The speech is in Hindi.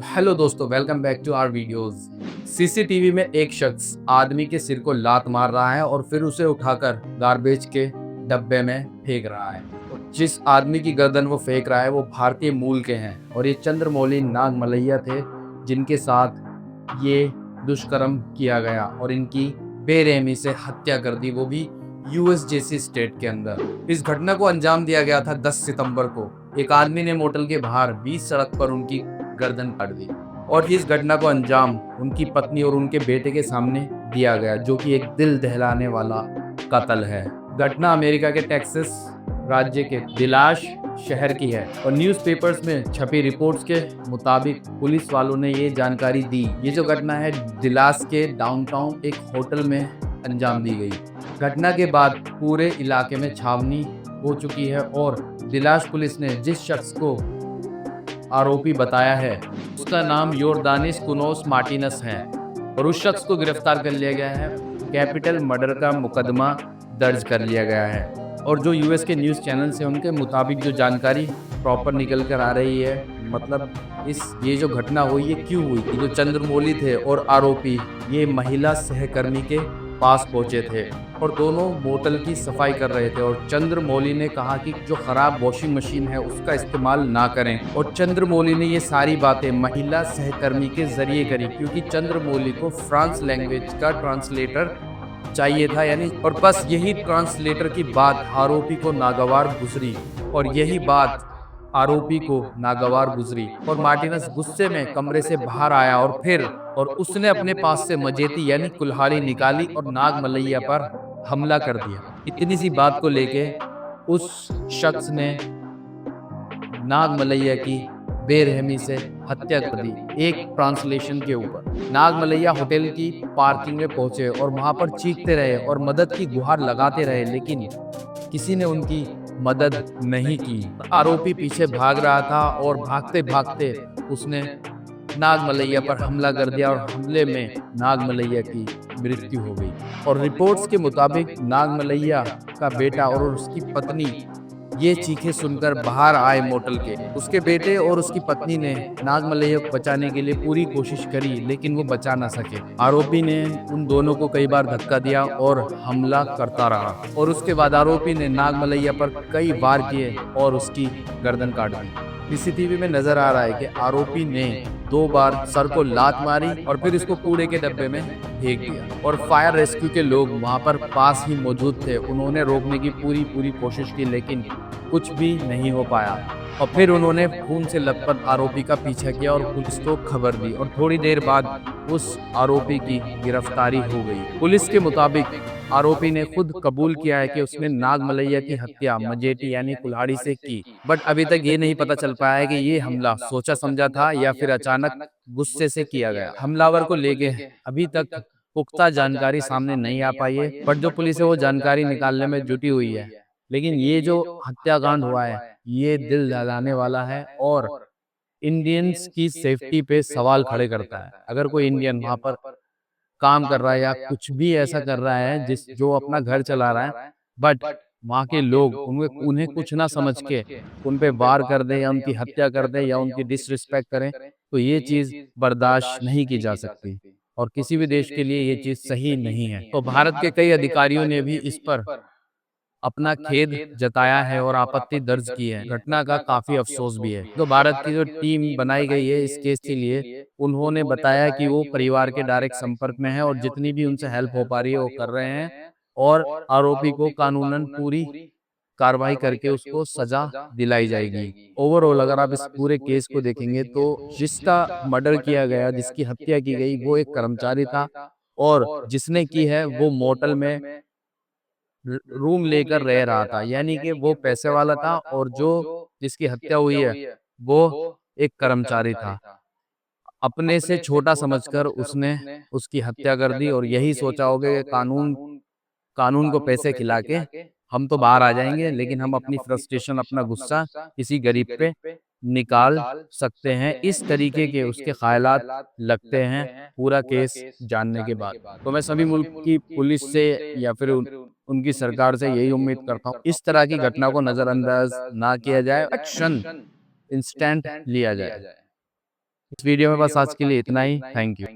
हेलो दोस्तों, welcome back to our videos. CCTV में एक शख्स आदमी के सिर को लात मार रहा है और फिर उसे उठाकर गार्बेज के डब्बे में फेंक रहा है। जिस आदमी की गर्दन वो फेंक रहा है वो भारतीय मूल के हैं और ये चंद्रमौली नाग मलैया थे जिनके साथ ये दुष्कर्म किया गया और इनकी बेरहमी से हत्या कर दी, वो भी यूएस जैसी स्टेट के अंदर। इस घटना को अंजाम दिया गया था 10 सितंबर को। एक आदमी ने मोटल के बाहर 20 सड़क पर उनकी गर्दन काट दी और इस घटना को अंजाम उनकी पत्नी और उनके बेटे के सामने दिया गया, जो कि एक दिल दहलाने वाला कत्ल है। घटना अमेरिका के टेक्सास राज्य के दिलाश शहर की है और न्यूज़पेपर्स में छपी रिपोर्ट्स के मुताबिक पुलिस वालों ने ये जानकारी दी। ये जो घटना है दिलास के डाउनटाउन एक होटल में अंजाम दी गई। घटना के बाद पूरे इलाके में छावनी हो चुकी है और दिलाश पुलिस ने जिस शख्स को आरोपी बताया है उसका नाम योर्दानिस कुनोस मार्टिनस है और उस शख्स को गिरफ्तार कर लिया गया है। कैपिटल मर्डर का मुकदमा दर्ज कर लिया गया है और जो यूएस के न्यूज़ चैनल से उनके मुताबिक जो जानकारी प्रॉपर निकल कर आ रही है, मतलब ये जो घटना हुई ये क्यों हुई कि जो चंद्रमौली थे और आरोपी ये महिला सहकर्मी के पास पहुंचे थे और दोनों बोतल की सफाई कर रहे थे और चंद्रमौली ने कहा कि जो खराब वॉशिंग मशीन है उसका इस्तेमाल ना करें और चंद्रमौली ने ये सारी बातें महिला सहकर्मी के जरिए करी क्योंकि चंद्रमौली को फ्रांस लैंग्वेज का ट्रांसलेटर चाहिए था, यानी और बस यही ट्रांसलेटर की बात आरोपी को नागवार गुजरी और यही बात आरोपी को नागवार गुजरी और मार्टिनस गुस्से में कमरे से बाहर आया और उसने अपने पास से मजेती यानी कुल्हाड़ी निकाली और नाग मलैया पर हमला कर दिया। इतनी सी बात को लेके उस शख्स ने नाग मलैया की बेरहमी से हत्या कर दी। एक ट्रांसलेशन के ऊपर नाग मलैया होटल की पार्किंग में पहुंचे और वहां पर चीखते रहे और मदद की गुहार लगाते रहे, लेकिन किसी ने उनकी मदद नहीं की। आरोपी पीछे भाग रहा था और भागते भागते उसने नाग मलैया पर हमला कर दिया और हमले में नाग मलैया की मृत्यु हो गई। और रिपोर्ट्स के मुताबिक नाग मलैया का बेटा और उसकी पत्नी ये चीखें सुनकर बाहर आए मोटल के। उसके बेटे और उसकी पत्नी ने नाग मलैया को बचाने के लिए पूरी कोशिश करी लेकिन वो बचा ना सके। आरोपी ने उन दोनों को कई बार धक्का दिया और हमला करता रहा और उसके बाद आरोपी ने नाग मलैया पर कई वार किए और उसकी गर्दन काट दी। सीसीटीवी में नजर आ रहा है कि आरोपी ने 2 बार सर को लात मारी और फिर इसको कूड़े के डब्बे में फेंक दिया और फायर रेस्क्यू के लोग वहां पर पास ही मौजूद थे। उन्होंने रोकने की पूरी कोशिश की लेकिन कुछ भी नहीं हो पाया और फिर उन्होंने खून से लथपथ आरोपी का पीछा किया और पुलिस को खबर दी और थोड़ी देर बाद उस आरोपी की गिरफ्तारी हो गई। पुलिस के मुताबिक आरोपी ने खुद कबूल किया है कि उसने नाग मलैया की हत्या मजेटी यानी कुल्हाड़ी से की, बट अभी तक ये नहीं पता चल पाया है कि ये हमला सोचा समझा था या फिर अचानक गुस्से से किया गया। हमलावर को लेके अभी तक पुख्ता जानकारी सामने नहीं आ पाई है, बट जो पुलिस है वो जानकारी निकालने में जुटी हुई है। लेकिन ये जो हत्याकांड हुआ है ये दिल दहलाने वाला है और इंडियंस की सेफ्टी पे सवाल खड़े करता है। अगर कोई इंडियन वहां पर काम कर रहा है या कुछ भी ऐसा कर रहा है जो अपना घर चला रहा है, बट वहाँ के लोग उन्हें उन्हें कुछ ना समझ के उन पे वार कर दे या उनकी हत्या कर दे या उनकी डिसरिस्पेक्ट करें, तो ये चीज़ बर्दाश्त नहीं की जा सकती और किसी भी देश के लिए ये चीज़ सही नहीं है। तो भारत के कई अधिकारियों ने भी इस पर अपना खेद जताया है और आपत्ति दर्ज की है। घटना का काफी अफसोस भी है। तो भारत की जो टीम बनाई गई है इस केस के लिए, उन्होंने बताया कि वो परिवार के डायरेक्ट संपर्क में है और जितनी भी उनसे हेल्प हो पा रही है वो कर रहे हैं और आरोपी को कानूनन पूरी कार्रवाई करके उसको सजा दिलाई जाएगी। ओवरऑल अगर आप इस पूरे केस को देखेंगे तो जिसका मर्डर किया गया, जिसकी हत्या की गई, वो एक कर्मचारी था और जिसने की है वो मोटल में रूम लेकर रह रहा था, यानी कि वो पैसे वाला था और जो जिसकी हत्या हुई है वो एक कर्मचारी था। अपने से छोटा समझकर उसने उसकी हत्या कर दी और यही सोचा होगा कि कानून कानून को पैसे खिला के हम तो बाहर आ जाएंगे, लेकिन हम अपनी फ्रस्ट्रेशन अपना गुस्सा किसी गरीब पे निकाल सकते हैं। इस तरीके के उसके ख्यालात लगते हैं पूरा केस जानने के बाद। तो मैं सभी मुल्क की पुलिस से या फिर उनकी सरकार से यही उम्मीद करता हूँ इस तरह की घटना को नज़रअंदाज ना किया जाए, एक्शन इंस्टेंट लिया जाए। इस वीडियो में बस आज के लिए इतना ही। Thank you.